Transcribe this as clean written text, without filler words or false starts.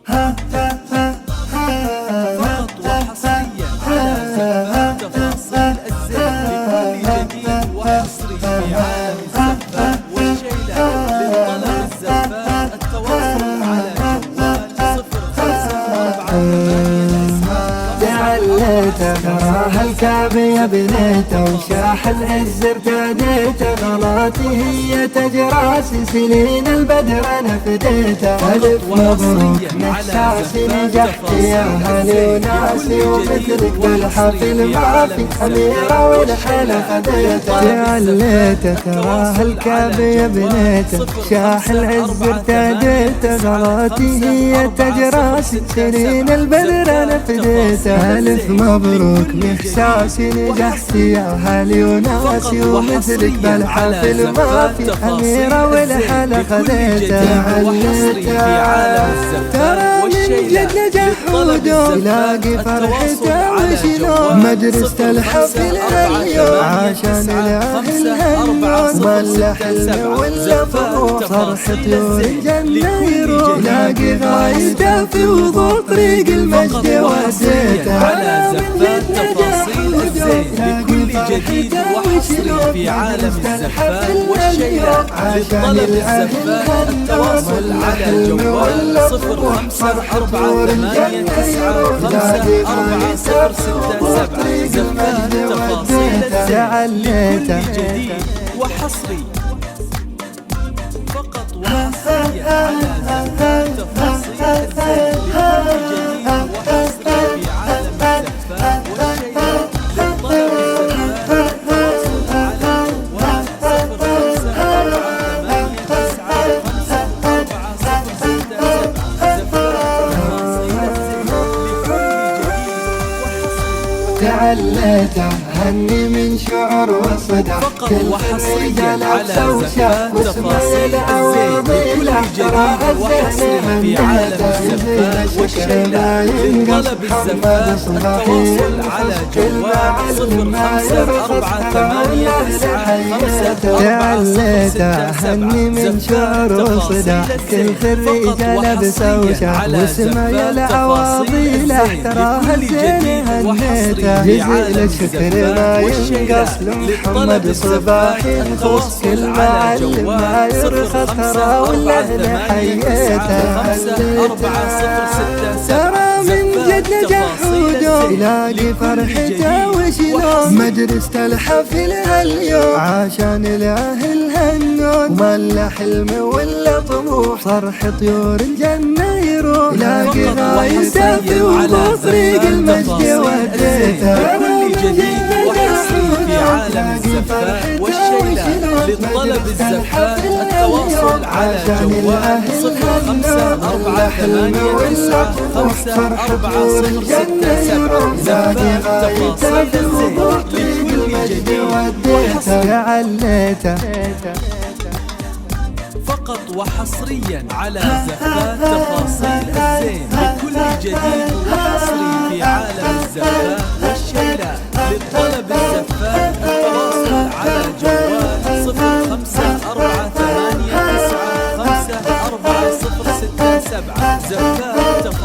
فقط وحصريا على زفات تفاصيل الزين لكل جديد وحصري في عالم الزفات والشيلة. للطلب الزفات التواصل على جوال 0548 تعليته تراها الكعبية بنيته وشاح العز ارتديته غلطي هي تجراسي سنين البدر انا فديته. الف مبروك نحساسي نجحت يا اهلي وناسي ومثلك بالحفل ما في اميرة والحلا خديته. تعليته تراها الكعبية بنيته شاح العز ارتديته غلطي هي تجراسي سنين البدر انا فديته. الف مبروك باحساسي نجحت يا اهلي وناسي ومثلك بالحفل ما في اميرة والحلا خذيته. ترى من جد نجح ودوم يلاقي فرحته وشلون مدرسة الحفل اليوم عشان الاهل هاليوم ولا حلم ولا طموح فرح طيور الجنة يروح يلاقي غايته في وضوء طريق المجد وديته. على زفات تفاصيل الزين لكل جديد وحصري في عالم الزفات والشيلة. للطلب الزفات التواصل على جوال 0548954067 زفات تفاصيل الزين لكل جديد وحصري فقط وحصريا على زفات تفاصيل الزين لكل جديد وحصري في عالم الزفات والشيلة. للطلب الزفات التواصل على جوال 0548954067 تعليته هني من شعر وصدى كل الرجال بسوشة واسمه العواضي لا ترى الزين في عالم الزفات والشيلة. للطلب الزفات التواصل على جوال 0548954067 تعليته هني من شعر وصدى كل الرجال بسوشة واسمه العواضي لا ترى الزين هنيته. جزيل الشكر ما ينقص لمحمد صباحي نخص كل معلم ما يرخص ترى والاهل حييته. ترى من جد نجح ودوم يلاقي فرحته وشلون مدرسة الحفل هاليوم عشان الاهل هالنون ولا حلم ولا طموح فرح طيور الجنة يروح يلاقي غايته في وضوء طريق المجد وديته. كل جديد وحصري في عالم الزفات والشيلة. للطلب الزفات التواصل على جوال 0548954067 زفات تفاصيل الزين لكل جديد وحصري تعليته فقط وحصريا على زفات تفاصيل الزين لكل جديد وحصري في عالم الزفات والشيلة. للطلب الزفات التواصل على جوال 0548954067 زفات تفاصيل